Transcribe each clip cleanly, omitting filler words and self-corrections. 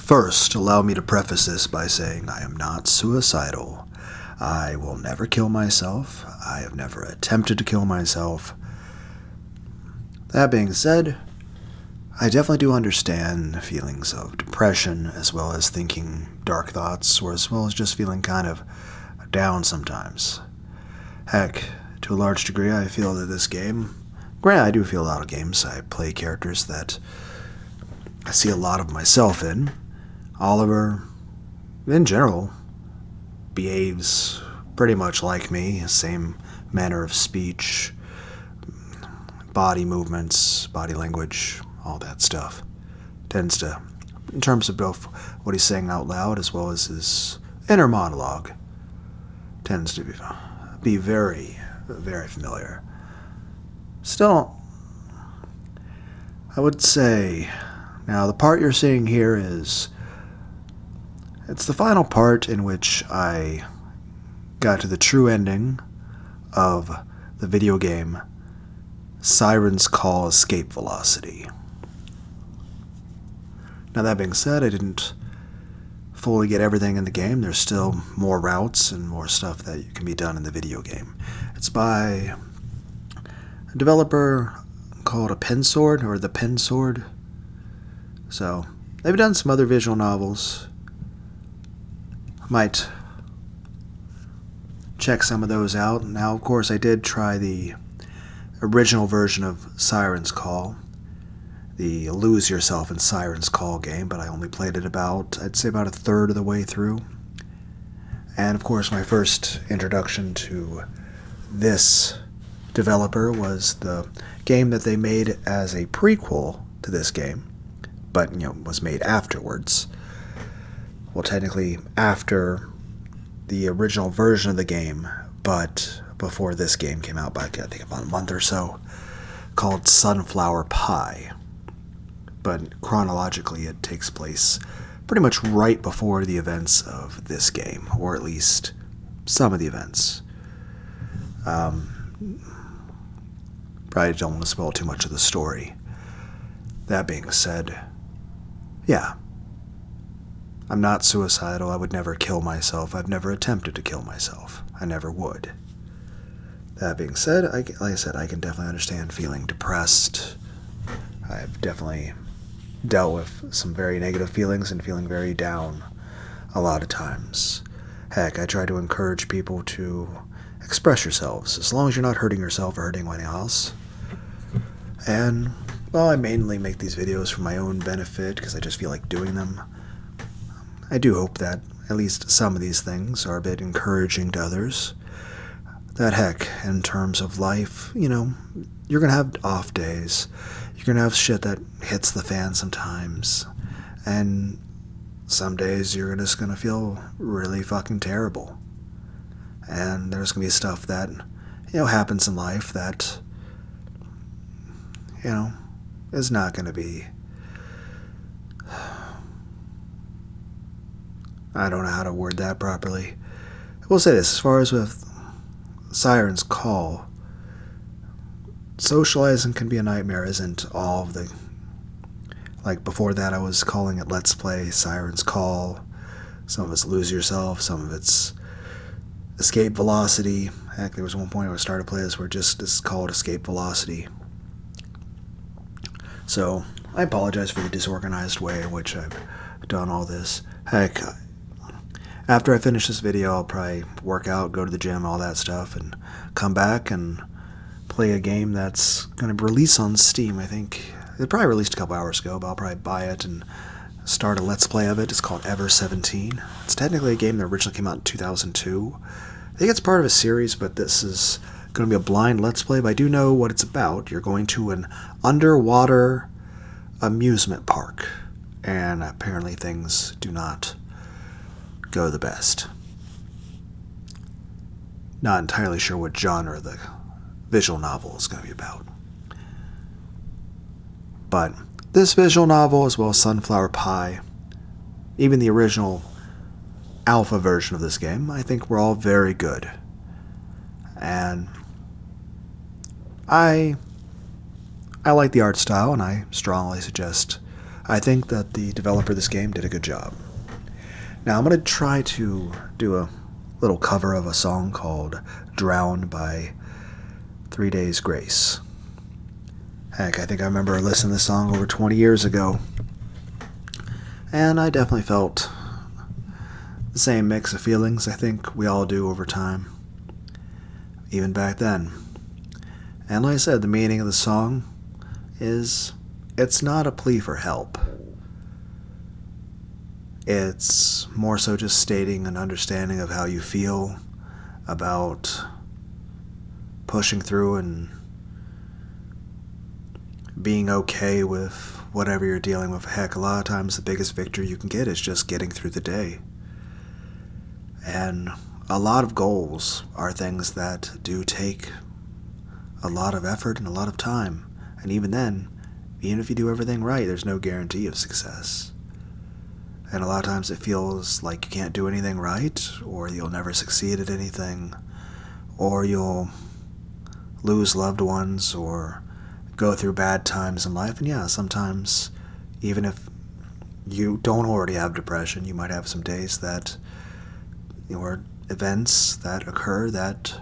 First, allow me to preface this by saying I am not suicidal. I will never kill myself. I have never attempted to kill myself. That being said, I definitely do understand feelings of depression, as well as thinking dark thoughts, or as well as just feeling kind of down sometimes. Heck, to a large degree, I feel that this game, granted, I do feel a lot of games. I play characters that I see a lot of myself in. Oliver, in general, behaves pretty much like me, same manner of speech, body movements, body language, all that stuff. Tends to, in terms of both what he's saying out loud as well as his inner monologue, tends to be very, very familiar. Still, I would say, now the part you're seeing here it's the final part in which I got to the true ending of the video game Siren's Call Escape Velocity. Now that being said, I didn't fully get everything in the game. There's still more routes and more stuff that can be done in the video game. It's by a developer called The Pen Sword. So, they've done some other visual novels. Might check some of those out. Now, of course, I did try the original version of Siren's Call, the Lose Yourself in Siren's Call game, but I only played it I'd say about a third of the way through. And, of course, my first introduction to this developer was the game that they made as a prequel to this game, but, was made afterwards. Well, technically after the original version of the game, but before this game came out back, I think about a month or so, called Sunflower Pie. But chronologically, it takes place pretty much right before the events of this game, or at least some of the events. Probably don't want to spoil too much of the story. That being said, yeah. I'm not suicidal. I would never kill myself. I've never attempted to kill myself. I never would. That being said, like I said, I can definitely understand feeling depressed. I've definitely dealt with some very negative feelings and feeling very down a lot of times. Heck, I try to encourage people to express yourselves, as long as you're not hurting yourself or hurting anyone else. And, well, I mainly make these videos for my own benefit, because I just feel like doing them. I do hope that at least some of these things are a bit encouraging to others. That heck, in terms of life, you're going to have off days. You're going to have shit that hits the fan sometimes. And some days you're just going to feel really fucking terrible. And there's going to be stuff that, happens in life that, is not going to be... I don't know how to word that properly. I will say this, as far as with Siren's Call, socializing can be a nightmare, isn't all of the... Like, before that I was calling it Let's Play Siren's Call. Some of it's Lose Yourself, some of it's Escape Velocity. Heck, there was one point where I started to play this where it's called Escape Velocity. So, I apologize for the disorganized way in which I've done all this. Heck, after I finish this video, I'll probably work out, go to the gym, all that stuff, and come back and play a game that's going to release on Steam, I think. It probably released a couple hours ago, but I'll probably buy it and start a Let's Play of it. It's called Ever 17. It's technically a game that originally came out in 2002. I think it's part of a series, but this is going to be a blind Let's Play, but I do know what it's about. You're going to an underwater amusement park, and apparently things do not go the best. Not entirely sure what genre the visual novel is going to be about. But this visual novel, as well as Sunflower Pie, even the original alpha version of this game, I think were all very good. And I like the art style, and I strongly suggest I think that the developer of this game did a good job. Now I'm going to try to do a little cover of a song called Drowned by 3daysgrace. Heck, I think I remember listening to this song over 20 years ago. And I definitely felt the same mix of feelings I think we all do over time, even back then. And like I said, the meaning of the song is, it's not a plea for help. It's more so just stating an understanding of how you feel about pushing through and being okay with whatever you're dealing with. Heck, a lot of times the biggest victory you can get is just getting through the day. And a lot of goals are things that do take a lot of effort and a lot of time. And even then, even if you do everything right, there's no guarantee of success. And a lot of times it feels like you can't do anything right, or you'll never succeed at anything, or you'll lose loved ones, or go through bad times in life. And yeah, sometimes, even if you don't already have depression, you might have some days that, or events that occur that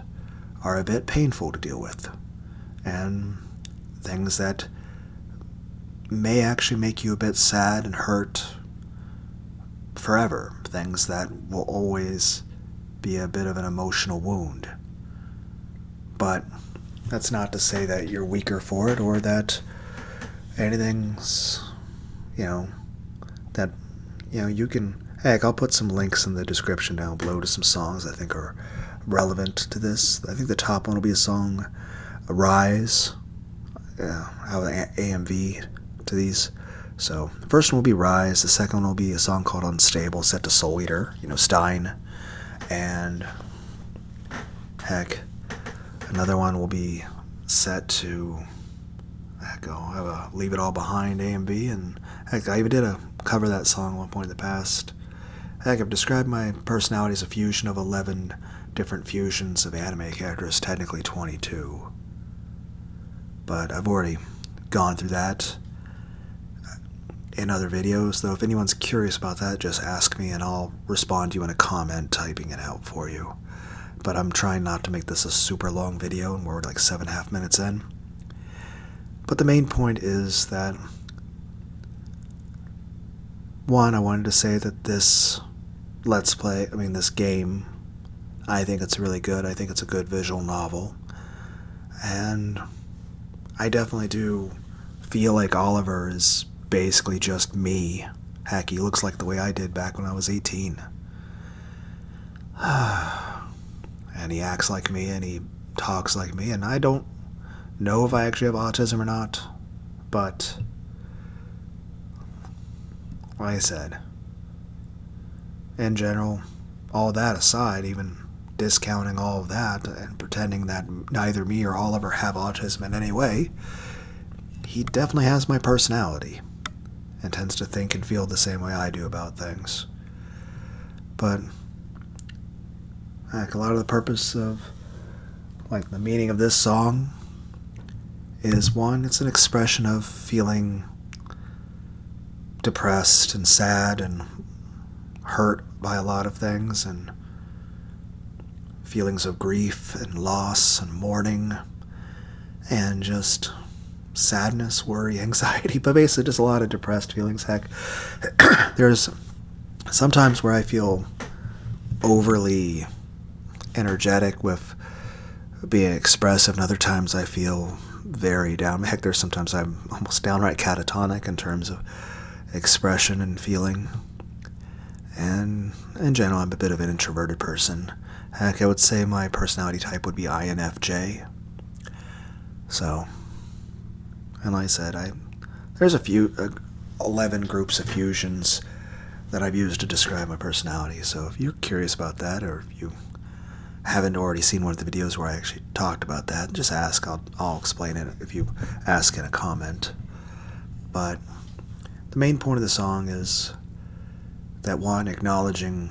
are a bit painful to deal with, and things that may actually make you a bit sad and hurt forever, things that will always be a bit of an emotional wound. But that's not to say that you're weaker for it, or that anything's, that, you can, heck, I'll put some links in the description down below to some songs I think are relevant to this. I think the top one will be a song, Rise. I have an AMV to these. So the first one will be Rise. The second one will be a song called Unstable, set to Soul Eater, Stein. And heck, another one will be set to, heck, I'll have a Leave It All Behind AMV. And heck, I even did a cover of that song at one point in the past. Heck, I've described my personality as a fusion of 11 different fusions of anime characters, technically 22. But I've already gone through that in other videos, though if anyone's curious about that, just ask me and I'll respond to you in a comment typing it out for you. But I'm trying not to make this a super long video, and we're like 7.5 minutes in. But the main point is that, one, I wanted to say that this this game, I think it's really good. I think it's a good visual novel. And I definitely do feel like Oliver is basically just me. Heck, he looks like the way I did back when I was 18. And he acts like me, and he talks like me, and I don't know if I actually have autism or not, but like I said, in general, all that aside, even discounting all of that and pretending that neither me or Oliver have autism in any way, he definitely has my personality and tends to think and feel the same way I do about things. But heck, a lot of the purpose of, the meaning of this song is, one, it's an expression of feeling depressed and sad and hurt by a lot of things, and feelings of grief and loss and mourning and just sadness, worry, anxiety, but basically just a lot of depressed feelings. Heck, there's sometimes where I feel overly energetic with being expressive, and other times I feel very down. Heck, there's sometimes I'm almost downright catatonic in terms of expression and feeling. And in general, I'm a bit of an introverted person. Heck, I would say my personality type would be INFJ. So, and like I said, there's a few 11 groups of fusions that I've used to describe my personality. So if you're curious about that, or if you haven't already seen one of the videos where I actually talked about that, just ask. I'll explain it if you ask in a comment. But the main point of the song is that, one, acknowledging,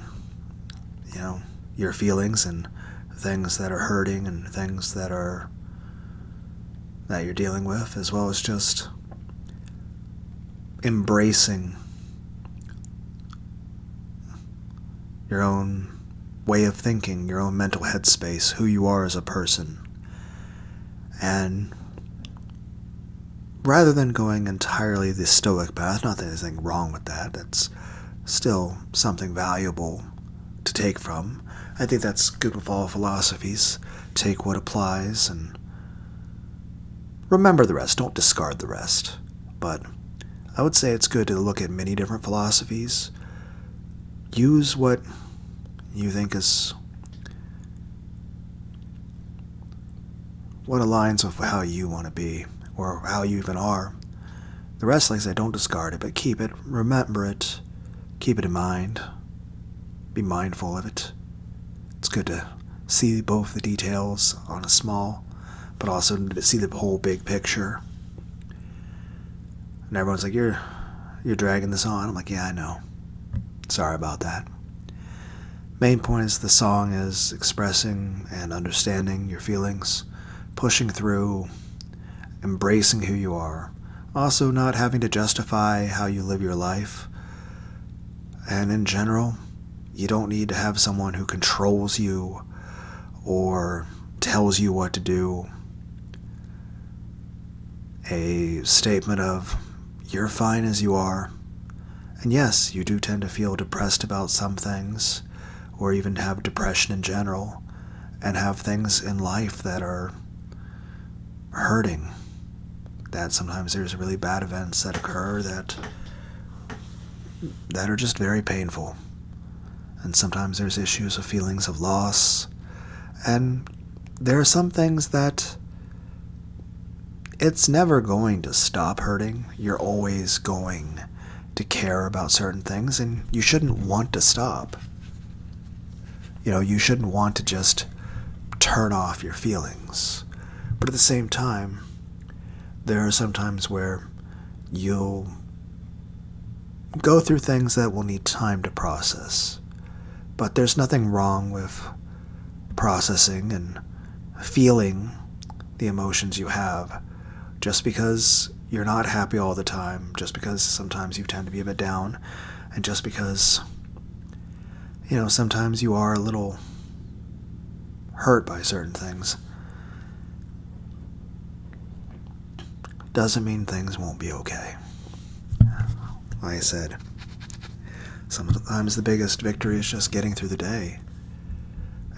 your feelings and things that are hurting and things that you're dealing with, as well as just embracing your own way of thinking, your own mental headspace, who you are as a person. And rather than going entirely the Stoic path, not that there's anything wrong with that, that's still something valuable to take from. I think that's good with all philosophies. Take what applies and remember the rest. Don't discard the rest. But I would say it's good to look at many different philosophies. Use what you think is what aligns with how you want to be, or how you even are. The rest, like I said, don't discard it, but keep it, remember it, keep it in mind, be mindful of it. It's good to see both the details on a small, but also to see the whole big picture. And everyone's like, you're dragging this on. I'm like, yeah, I know. Sorry about that. Main point is the song is expressing and understanding your feelings, pushing through, embracing who you are, also not having to justify how you live your life. And in general, you don't need to have someone who controls you or tells you what to do. A statement of, you're fine as you are. And yes, you do tend to feel depressed about some things, or even have depression in general, and have things in life that are hurting. That sometimes there's really bad events that occur that are just very painful. And sometimes there's issues of feelings of loss. And there are some things that it's never going to stop hurting. You're always going to care about certain things, and you shouldn't want to stop. You shouldn't want to just turn off your feelings. But at the same time, there are some times where you'll go through things that will need time to process. But there's nothing wrong with processing and feeling the emotions you have. Just because you're not happy all the time, just because sometimes you tend to be a bit down, and just because, sometimes you are a little hurt by certain things, doesn't mean things won't be okay. Like I said, sometimes the biggest victory is just getting through the day.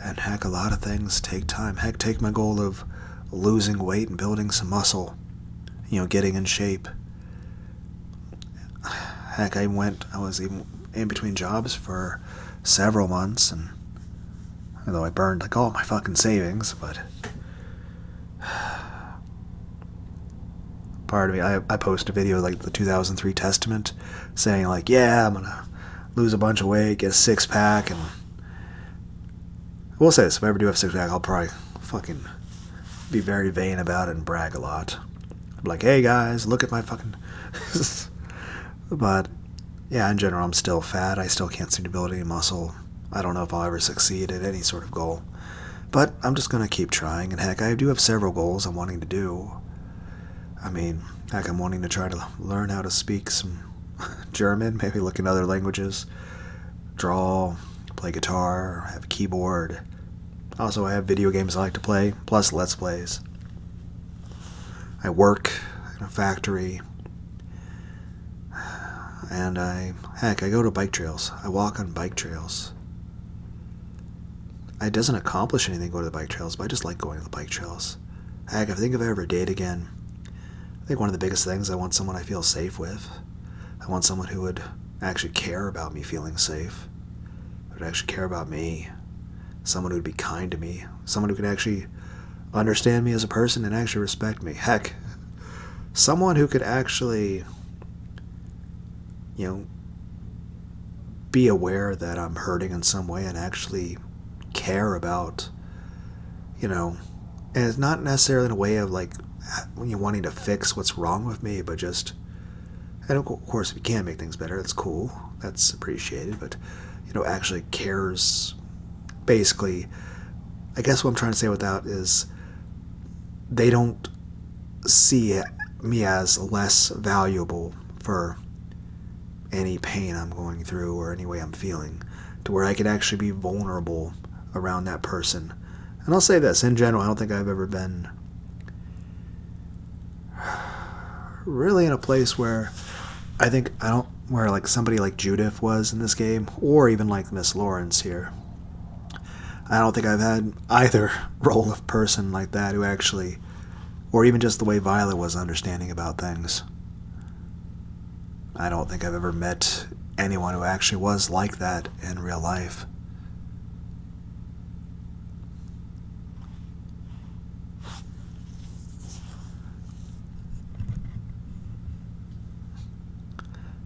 And heck, a lot of things take time. Heck, take my goal of losing weight and building some muscle, getting in shape. Heck, I was even in between jobs for several months, and although I burned all my fucking savings, but part of me, I post a video like the 2003 Testament saying yeah, I'm gonna lose a bunch of weight, get a six-pack, and I will say this, if I ever do have a six-pack, I'll probably fucking be very vain about it and brag a lot. I'm like, hey guys, look at my fucking but yeah, in general, I'm still fat. I still can't seem to build any muscle. I don't know if I'll ever succeed at any sort of goal, but I'm just gonna keep trying. And heck, I do have several goals I'm wanting to do. I mean, heck, I'm wanting to try to learn how to speak some German, maybe look in other languages, draw, play guitar, have a keyboard. Also, I have video games I like to play, plus Let's Plays. I work in a factory, and I go to bike trails. I walk on bike trails. It doesn't accomplish anything going to the bike trails, but I just like going to the bike trails. Heck, if I think if I ever date again, I think one of the biggest things, I want someone I feel safe with. I want someone who would actually care about me feeling safe, who would actually care about me, someone who would be kind to me, someone who could actually understand me as a person and actually respect me. Heck, someone who could actually, be aware that I'm hurting in some way and actually care about, and it's not necessarily in a way of wanting to fix what's wrong with me, but just, and of course, if you can make things better, that's cool, that's appreciated, but, actually cares. Basically, I guess what I'm trying to say with that is they don't see me as less valuable for any pain I'm going through or any way I'm feeling, to where I could actually be vulnerable around that person. And I'll say this, in general, I don't think I've ever been really in a place where where like somebody like Judith was in this game, or even like Miss Lawrence here. I don't think I've had either role of person like that who actually, or even just the way Violet was understanding about things. I don't think I've ever met anyone who actually was like that in real life.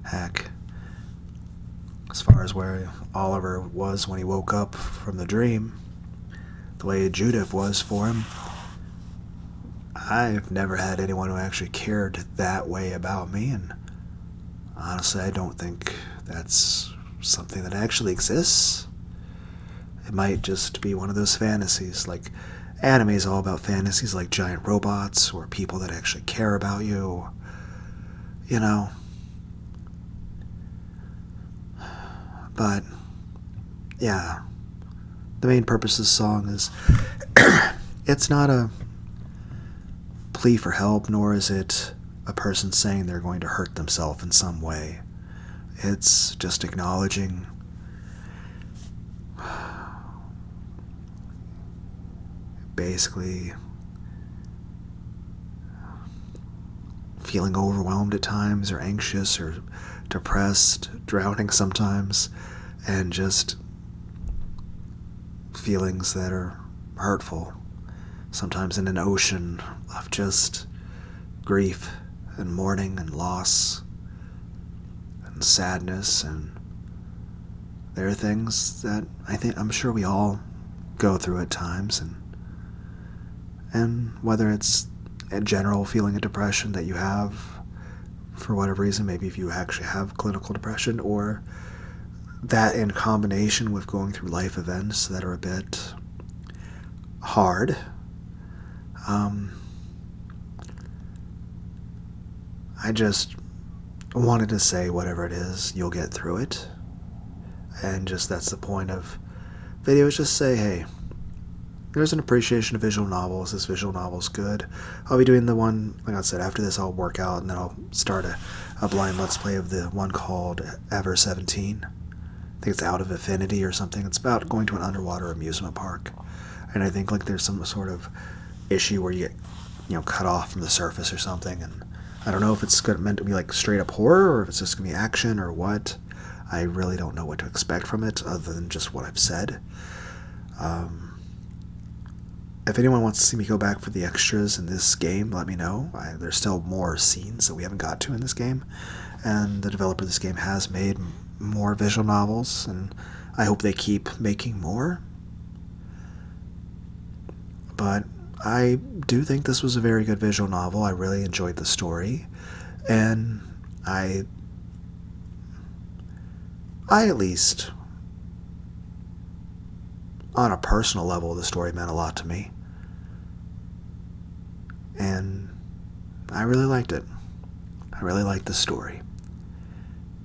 Heck, as far as where Oliver was when he woke up from the dream, the way Judith was for him, I've never had anyone who actually cared that way about me, and honestly, I don't think that's something that actually exists. It might just be one of those fantasies, like anime is all about fantasies like giant robots or people that actually care about you, you know. But, yeah, the main purpose of this song is, it's not a plea for help, nor is it a person saying they're going to hurt themselves in some way. It's just acknowledging basically feeling overwhelmed at times, or anxious, or depressed, drowning sometimes, and just feelings that are hurtful, sometimes in an ocean of just grief and mourning and loss and sadness. And there are things that I'm sure we all go through at times, and whether it's a general feeling of depression that you have for whatever reason, maybe if you actually have clinical depression, or that in combination with going through life events that are a bit hard. I just wanted to say, whatever it is, you'll get through it. And just that's the point of videos, just say, hey, there's an appreciation of visual novels. This visual novel's good. I'll be doing the one, like I said, after this I'll work out, and then I'll start a blind let's play of the one called Ever 17. I think it's Out of Affinity or something. It's about going to an underwater amusement park. And I think like there's some sort of issue where you get, cut off from the surface or something. And I don't know if it's meant to be like straight up horror, or if it's just going to be action, or what. I really don't know what to expect from it, other than just what I've said. If anyone wants to see me go back for the extras in this game, let me know. There's still more scenes that we haven't got to in this game. And the developer of this game has made more visual novels, and I hope they keep making more. But I do think this was a very good visual novel. I really enjoyed the story, and I at least, on a personal level, the story meant a lot to me, and I really liked it. I really liked the story.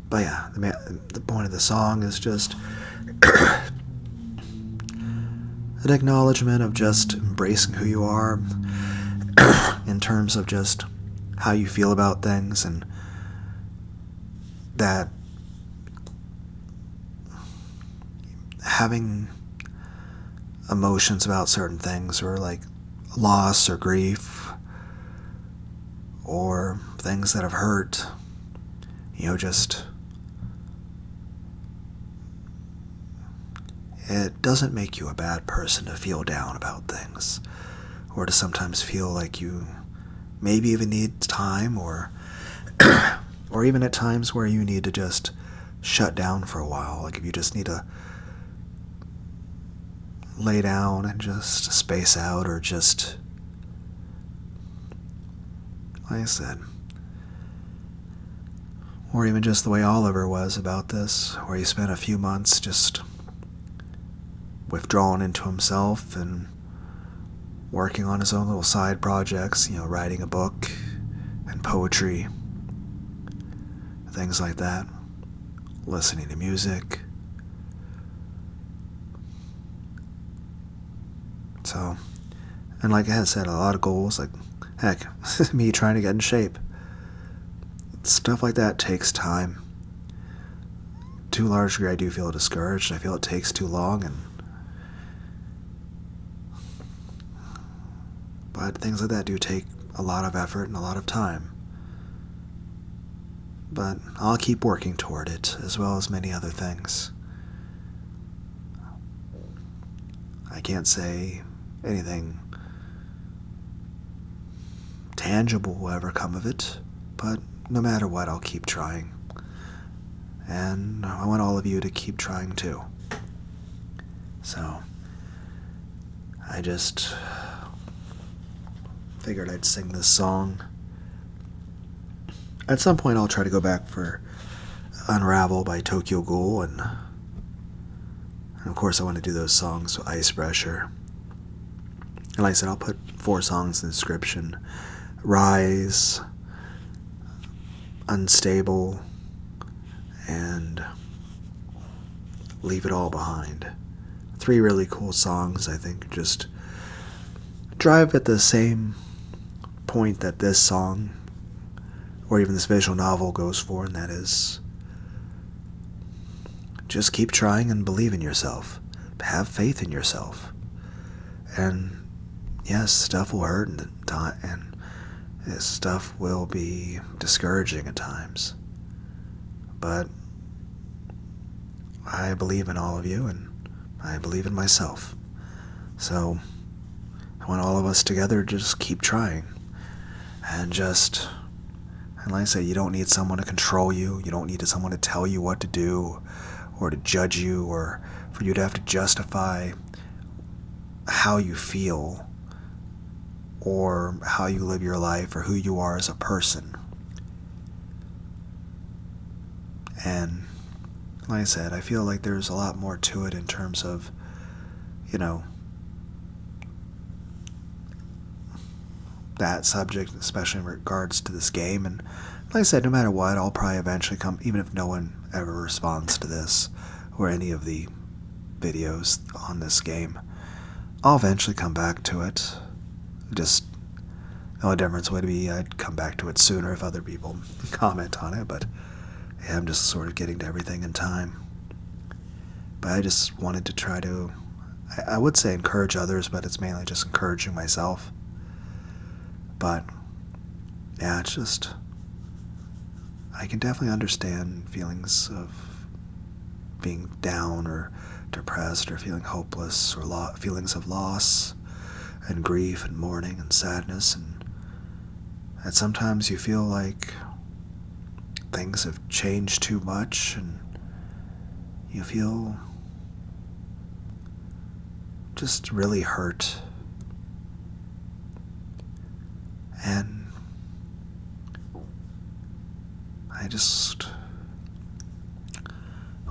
But yeah, the point of the song is just an acknowledgement of just embracing who you are in terms of just how you feel about things, and that having emotions about certain things, or like loss or grief, or things that have hurt, just it doesn't make you a bad person to feel down about things, or to sometimes feel like you maybe even need time, or or even at times where you need to just shut down for a while. Like if you just need to lay down and just space out, or just, like I said, or even just the way Oliver was about this, where he spent a few months just withdrawn into himself and working on his own little side projects, writing a book and poetry, things like that. listening to music. So, and like I said, a lot of goals, like, heck, me trying to get in shape. Stuff like that takes time. To a large degree, I do feel discouraged. I feel it takes too long, but things like that do take a lot of effort and a lot of time. But I'll keep working toward it, as well as many other things. I can't say anything tangible will ever come of it, but no matter what, I'll keep trying. And I want all of you to keep trying too. So, I just figured I'd sing this song. At some point, I'll try to go back for Unravel by Tokyo Ghoul, and of course, I want to do those songs with Ice Pressure. And like I said, I'll put 4 songs in the description: Rise, Unstable, and Leave It All Behind. 3 really cool songs, I think, just drive at the same point that this song, or even this visual novel, goes for, and that is just keep trying and believe in yourself. Have faith in yourself. And yes, stuff will hurt, and stuff will be discouraging at times. But I believe in all of you, and I believe in myself. So I want all of us together to just keep trying. And like I say, you don't need someone to control you. You don't need someone to tell you what to do, or to judge you, or for you to have to justify how you feel, or how you live your life, or who you are as a person. And like I said, I feel like there's a lot more to it in terms of, that subject, especially in regards to this game. And like I said, no matter what, I'll probably eventually come, even if no one ever responds to this or any of the videos on this game, I'll eventually come back to it. Just the only difference would be I'd come back to it sooner if other people comment on it, but yeah, I'm just sort of getting to everything in time. But I just wanted to try to, I would say encourage others, but it's mainly just encouraging myself. But yeah, it's just, I can definitely understand feelings of being down or depressed or feeling hopeless, or feelings of loss and grief and mourning and sadness, and that sometimes you feel like things have changed too much, and you feel just really hurt. And I just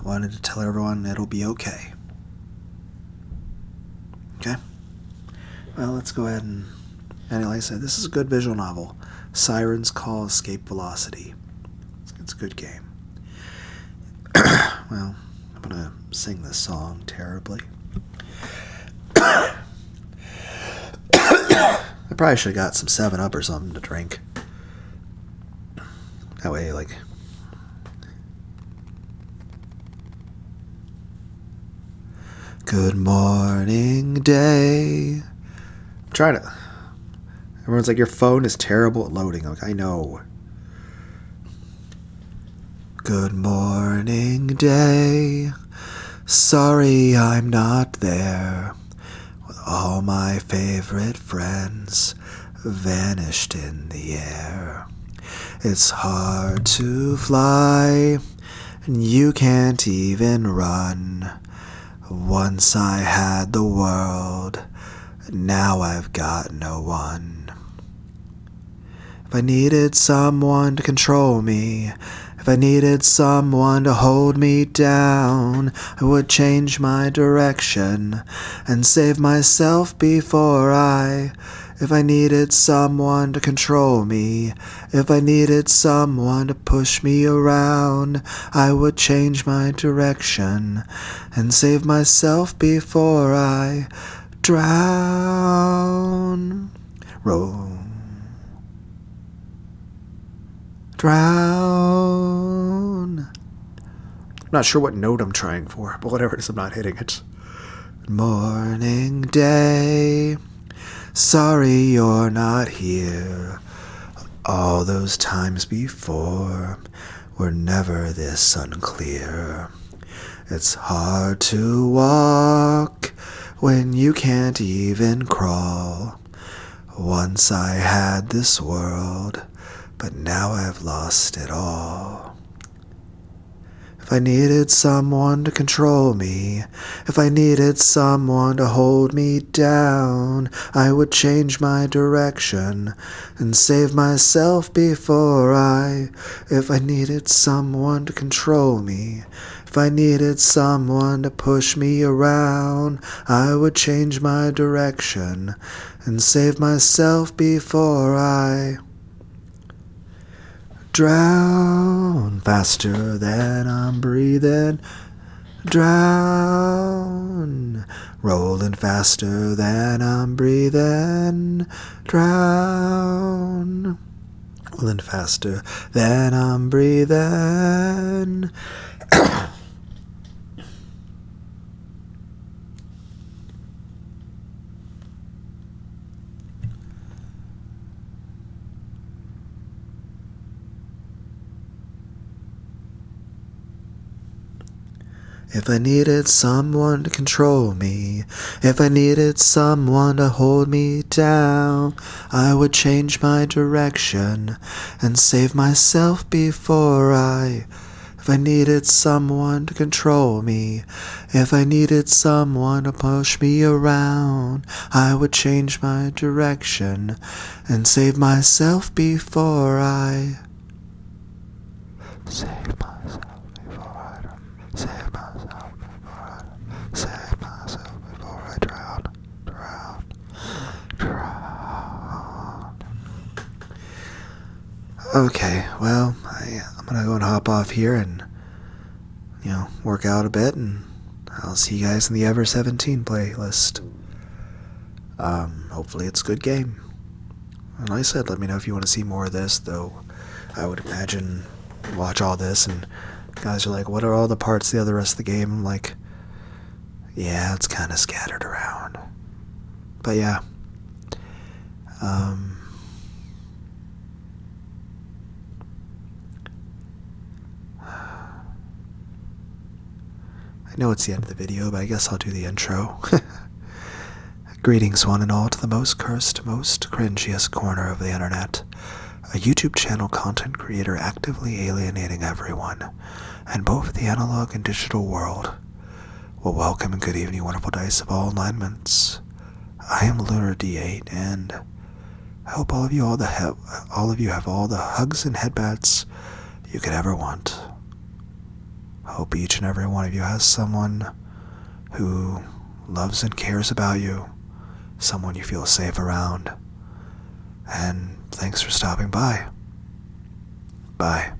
wanted to tell everyone it'll be okay. Okay? Well, let's go ahead and like I said, this is a good visual novel. Siren's Call, Escape Velocity. It's a good game. Well, I'm gonna sing this song terribly. I probably should have got some 7-Up or something to drink. That way, Good morning, day. I'm trying to... Everyone's like, your phone is terrible at loading. I'm like, I know. Good morning, day. Sorry I'm not there. With all my favorite friends vanished in the air. It's hard to fly, and you can't even run. Once I had the world, now I've got no one. If I needed someone to control me, if I needed someone to hold me down, I would change my direction and save myself before I If I needed someone to control me, if I needed someone to push me around, I would change my direction and save myself before I drown. Drown. I'm not sure what note I'm trying for, but whatever it is, I'm not hitting it. Morning day, sorry you're not here. All those times before were never this unclear. It's hard to walk when you can't even crawl. Once I had this world, but now I've lost it all. If I needed someone to control me, if I needed someone to hold me down, I would change my direction and save myself before if I needed someone to control me, if I needed someone to push me around, I would change my direction and save myself before I drown faster than I'm breathing. Drown, rolling faster than I'm breathing. Drown, rolling faster than I'm breathing. If I needed someone to control me, if I needed someone to hold me down, I would change my direction and save myself before if I needed someone to control me, if I needed someone to push me around, I would change my direction and save myself before save myself before I save myself before I drown. Okay, well, I'm gonna go and hop off here and, work out a bit, and I'll see you guys in the Ever 17 playlist. Hopefully it's a good game. And like I said, let me know if you want to see more of this, though I would imagine watch all this and guys are like, what are all the parts of the other rest of the game? I'm like, yeah, it's kind of scattered around. But yeah. I know it's the end of the video, but I guess I'll do the intro. Greetings one and all to the most cursed, most cringiest corner of the internet. A YouTube channel content creator actively alienating everyone, and both the analog and digital world. Well, welcome and good evening, wonderful dice of all alignments. I am Lunar D8, and I hope all of you have all the hugs and headbats you could ever want. I hope each and every one of you has someone who loves and cares about you, someone you feel safe around. And thanks for stopping by. Bye.